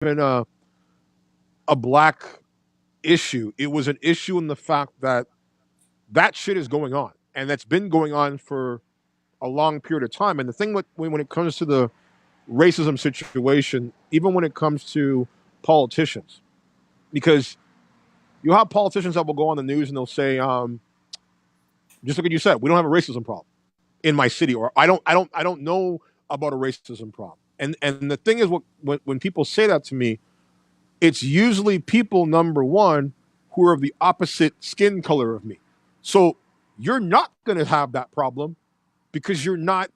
even a black issue. It was an issue in the fact that that shit is going on, and that's been going on for a long period of time. And the thing with when it comes to the racism situation, even when it comes to politicians, because you have politicians that will go on the news and they'll say, just like you said, we don't have a racism problem in my city, or I don't know about a racism problem. And the thing is, when people say that to me, it's usually people, number one, who are of the opposite skin color of me. So you're not going to have that problem because you're not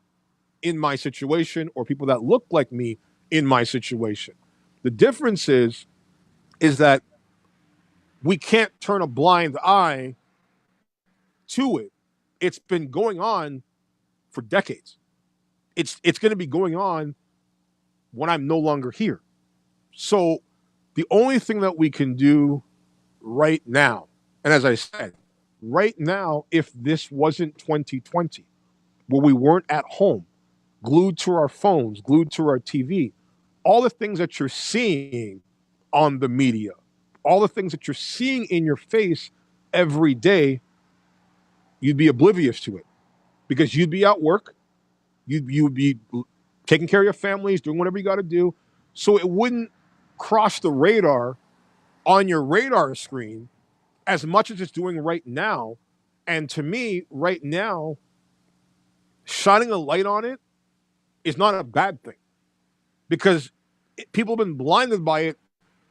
in my situation, or people that look like me in my situation. The difference is that we can't turn a blind eye to it. It's been going on for decades. It's going to be going on when I'm no longer here. So the only thing that we can do right now, and as I said, right now, if this wasn't 2020, where we weren't at home, glued to our phones, glued to our TV, all the things that you're seeing on the media, all the things that you're seeing in your face every day, you'd be oblivious to it because you'd be at work, you would be taking care of your families, doing whatever you got to do. So it wouldn't cross the radar on your radar screen as much as it's doing right now. And to me, right now, shining a light on it is not a bad thing because people have been blinded by it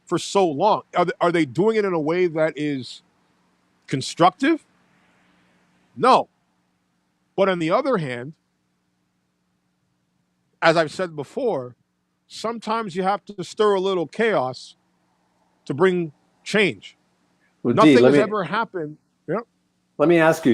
for so long. Are they doing it in a way that is constructive? No. But on the other hand, as I've said before, sometimes you have to stir a little chaos to bring change. Well, D, Nothing has ever happened. Yeah. let me ask you.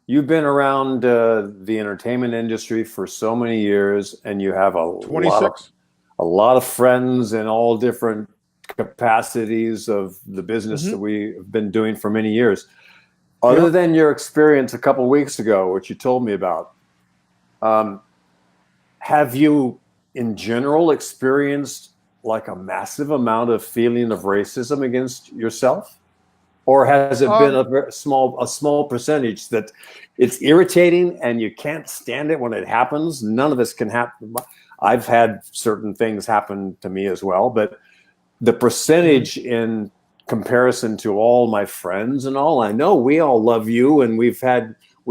You've been around the entertainment industry for so many years, and you have 26. a lot of friends in all different capacities of the business that Mm-hmm. we have been doing for many years. Other Yeah. than your experience a couple weeks ago, which you told me about, um, have you, in general, experienced like a massive amount of feeling of racism against yourself? Or has it been Um, a small percentage that it's irritating and you can't stand it when it happens? None of this can happen. I've had certain things happen to me as well, but the mhm, percentage in comparison to all my friends and all, I know we all love you, and we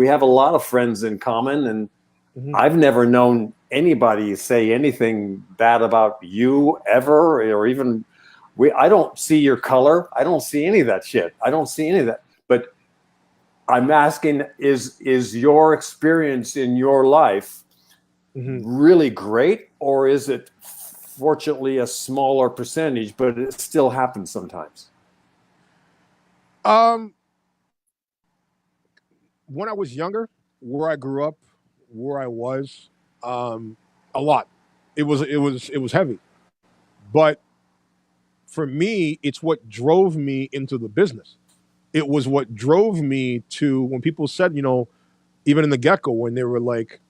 have a lot of friends in common, and mhm. I've never known anybody say anything bad about you ever, or even I don't see your color. I don't see any of that shit. I don't see any of that. But I'm asking, is your experience in your life Mhm. really great, or is it fortunately a smaller percentage, but it still happens sometimes? Um, when I was younger, where I grew up, where I was, um, a lot. It was heavy. But for me, it's what drove me into the business. It was what drove me to when people said, even in the get go, when they were like,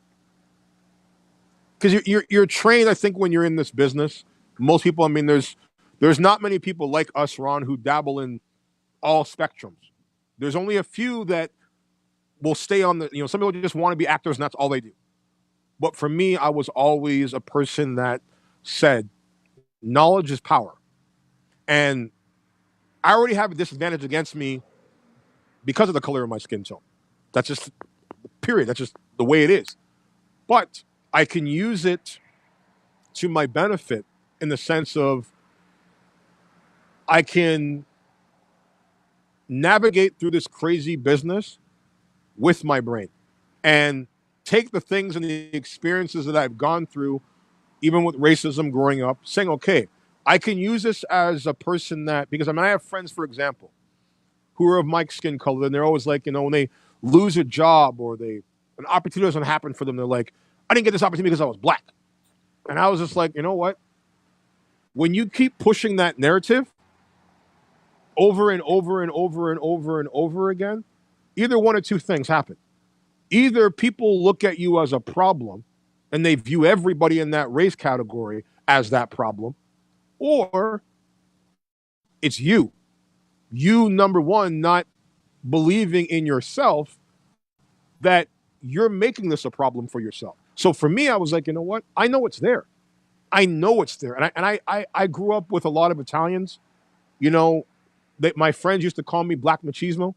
because you're trained. I think when you're in this business, most people. I mean, there's not many people like us, Ron, who dabble in all spectrums. There's only a few that will stay on the. Some people just want to be actors, and that's all they do. But for me, I was always a person that said knowledge is power, and I already have a disadvantage against me because of the color of my skin tone. That's just period. That's just the way it is. But I can use it to my benefit in the sense of I can navigate through this crazy business with my brain and take the things and the experiences that I've gone through, even with racism growing up, saying, okay, I can use this as a person that, because I have friends, for example, who are of my skin color, and they're always like, when they lose a job or an opportunity doesn't happen for them, they're like, I didn't get this opportunity because I was black. And I was just like, you know what? When you keep pushing that narrative over and over and over and over and over again, either one or two things happen. Either people look at you as a problem and they view everybody in that race category as that problem, or it's you. You, number one, not believing in yourself that you're making this a problem for yourself. So for me, I was like, you know what? I know it's there. I know it's there. And I grew up with a lot of Italians. You know, that my friends used to call me Black Machismo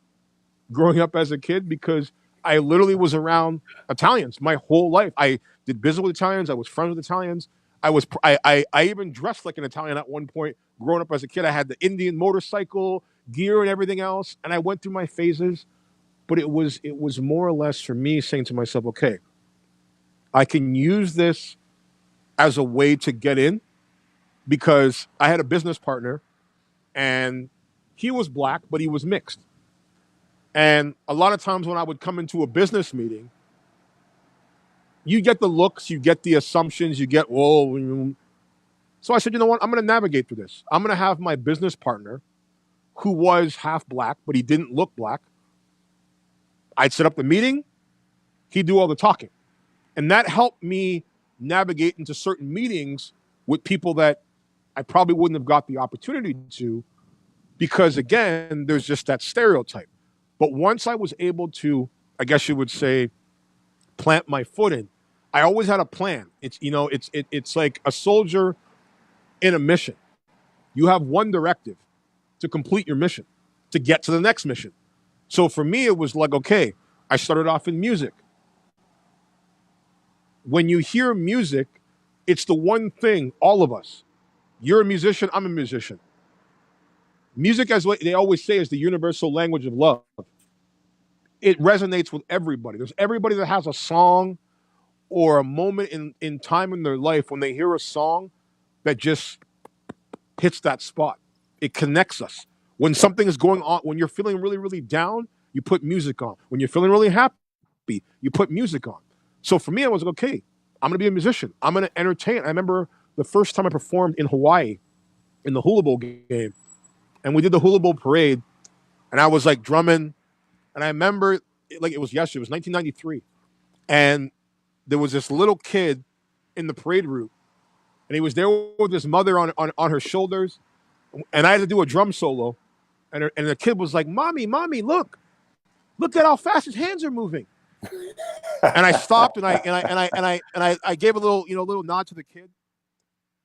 growing up as a kid because I literally was around Italians my whole life. I did business with Italians. I was friends with Italians. I even dressed like an Italian at one point growing up as a kid. I had the Indian motorcycle gear and everything else, and I went through my phases. But it was more or less for me saying to myself, okay, I can use this as a way to get in because I had a business partner and he was black, but he was mixed. And a lot of times when I would come into a business meeting, you get the looks, you get the assumptions, you get, whoa. So I said, you know what? I'm going to navigate through this. I'm going to have my business partner, who was half black, but he didn't look black. I'd set up the meeting, he'd do all the talking. And that helped me navigate into certain meetings with people that I probably wouldn't have got the opportunity to because, again, there's just that stereotype. But once I was able to, I guess you would say, plant my foot in, I always had a plan. It's like a soldier in a mission. You have one directive to complete your mission, to get to the next mission. So for me, it was like, okay, I started off in music. When you hear music, it's the one thing, all of us. You're a musician, I'm a musician. Music, as what they always say, is the universal language of love. It resonates with everybody. There's everybody that has a song or a moment in time in their life when they hear a song that just hits that spot. It connects us. When something is going on, when you're feeling really, really down, you put music on. When you're feeling really happy, you put music on. So for me, I was like, okay, I'm going to be a musician. I'm going to entertain. I remember the first time I performed in Hawaii in the Hula Bowl game, and we did the Hula Bowl parade, and I was like drumming, and I remember like it was yesterday. It was 1993, and there was this little kid in the parade route, and he was there with his mother on her shoulders, and I had to do a drum solo, and the kid was like, "Mommy, mommy, look at how fast his hands are moving." And I stopped and I gave a little little nod to the kid,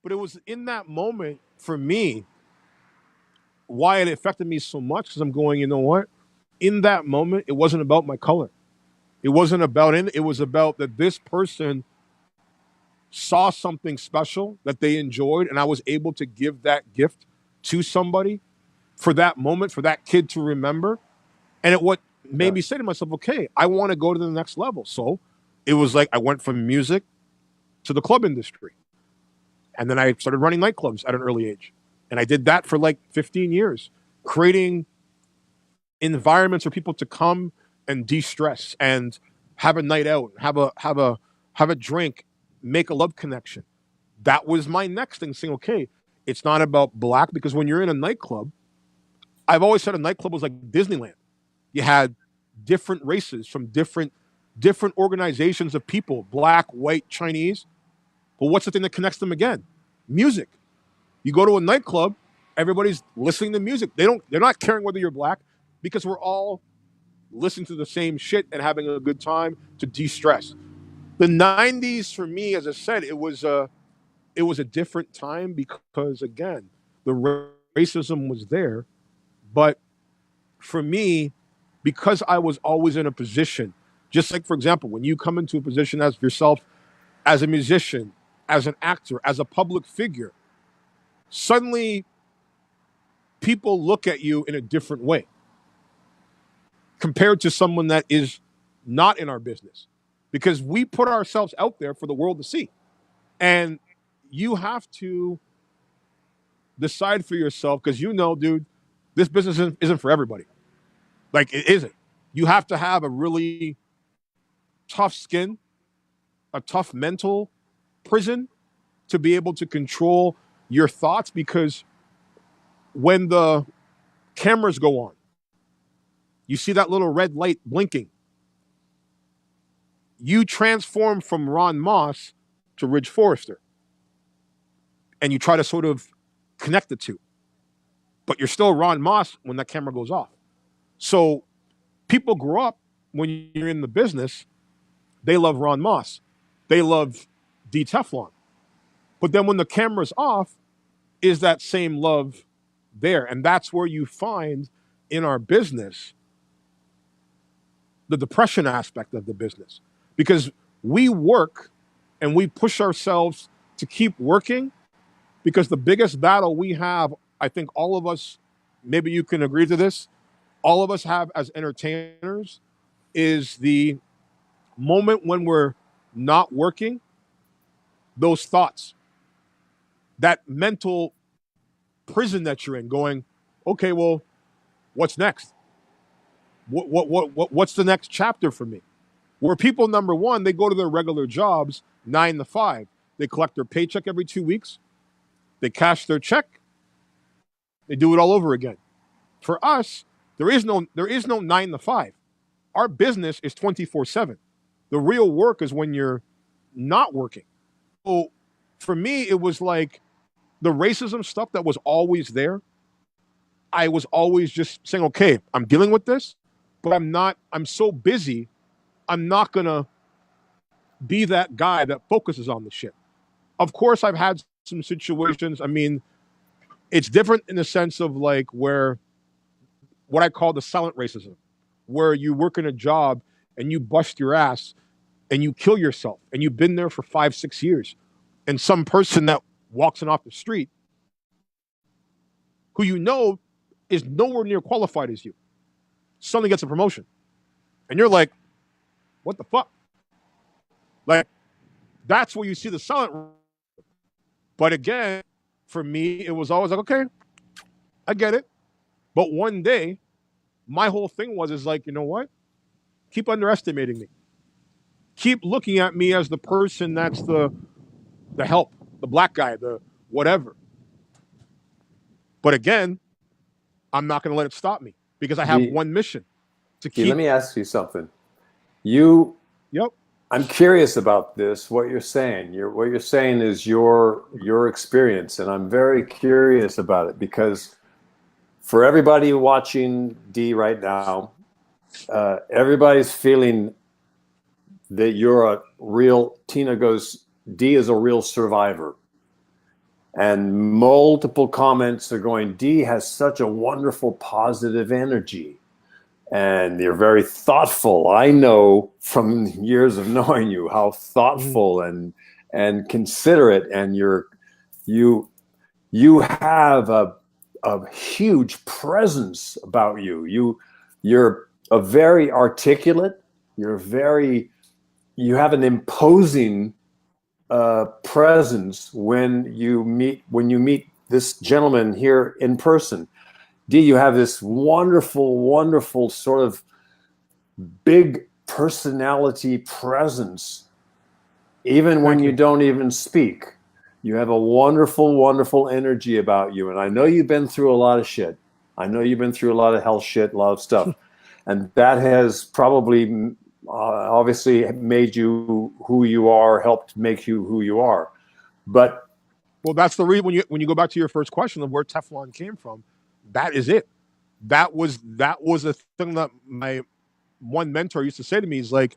but it was in that moment for me why it affected me so much because I'm going, you know what? In that moment, it wasn't about my color. It wasn't about it. It was about that this person saw something special that they enjoyed, and I was able to give that gift to somebody for that moment, for that kid to remember. And it what made Yeah. me say to myself, okay, I want to go to the next level. So it was like I went from music to the club industry. And then I started running nightclubs at an early age. And I did that for like 15 years, creating environments for people to come and de-stress and have a night out, have a drink, make a love connection. That was my next thing, saying, okay, it's not about black because when you're in a nightclub, I've always said a nightclub was like Disneyland. You had different races from different organizations of people, black, white, Chinese. But what's the thing that connects them again? Music. You go to a nightclub, everybody's listening to music. They're not caring whether you're black because we're all listening to the same shit and having a good time to de-stress. The 90s for me, as I said, it was a different time because again, the racism was there, but for me, because I was always in a position, just like for example, when you come into a position as yourself, as a musician, as an actor, as a public figure, suddenly people look at you in a different way compared to someone that is not in our business because we put ourselves out there for the world to see. And you have to decide for yourself because dude, this business isn't for everybody. Like it isn't. You have to have a really tough skin, a tough mental prison to be able to control your thoughts because when the cameras go on, you see that little red light blinking. You transform from Ron Moss to Ridge Forrester, and you try to sort of connect the two. But you're still Ron Moss when that camera goes off. So people grow up when you're in the business, they love Ron Moss. They love DTeflon. But then when the camera's off, is that same love there? And that's where you find in our business the depression aspect of the business. Because we work and we push ourselves to keep working because the biggest battle we have, I think all of us, maybe you can agree to this, all of us have as entertainers is the moment when we're not working, those thoughts, that mental prison that you're in going, okay, well, what's next? What's the next chapter for me? Where people, number one, they go to their regular jobs 9 to 5. They collect their paycheck every 2 weeks. They cash their check. They do it all over again. For us, there is no 9 to 5. Our business is 24/7. The real work is when you're not working. So for me, it was like the racism stuff that was always there. I was always just saying, okay, I'm dealing with this, but I'm so busy, I'm not gonna be that guy that focuses on the shit. Of course, I've had some situations. I mean, it's different in the sense of like where what I call the silent racism, where you work in a job and you bust your ass and you kill yourself and you've been there for 5, 6 years. And some person that walks in off the street who you know is nowhere near qualified as you suddenly gets a promotion. And you're like, what the fuck? Like, that's where you see the silent. But again, for me, it was always like, okay, I get it. But one day, my whole thing is like, you know what? Keep underestimating me. Keep looking at me as the person that's the help, the black guy, the whatever. But again, I'm not going to let it stop me because I have one mission to keep. Let me ask you something. Yep. I'm curious about this. What you're saying. What you're saying is your experience, and I'm very curious about it because for everybody watching D right now, everybody's feeling that you're a real. Tina goes, D is a real survivor. And multiple comments are going, D has such a wonderful positive energy. And you're very thoughtful. I know from years of knowing you how thoughtful and considerate, and you have a huge presence about you. You're a very articulate. You have an imposing presence when you meet this gentleman here in person. D, you have this wonderful sort of big personality presence, even when you don't even speak. You have a wonderful energy about you. And I know you've been through a lot of shit. I know you've been through a lot of hell shit, a lot of stuff. And that has probably obviously made you who you are, helped make you who you are. But well, that's the reason when you go back to your first question of where Teflon came from, that is it. That was a thing that my one mentor used to say to me. He's like,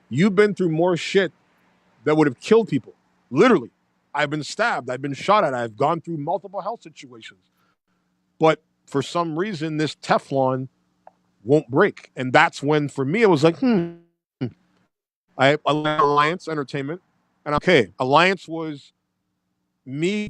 you've been through more shit that would have killed people. Literally. I've been stabbed. I've been shot at. I've gone through multiple health situations. But for some reason, this Teflon won't break. And that's when, for me, it was like, I Alliance Entertainment. And okay, Alliance was me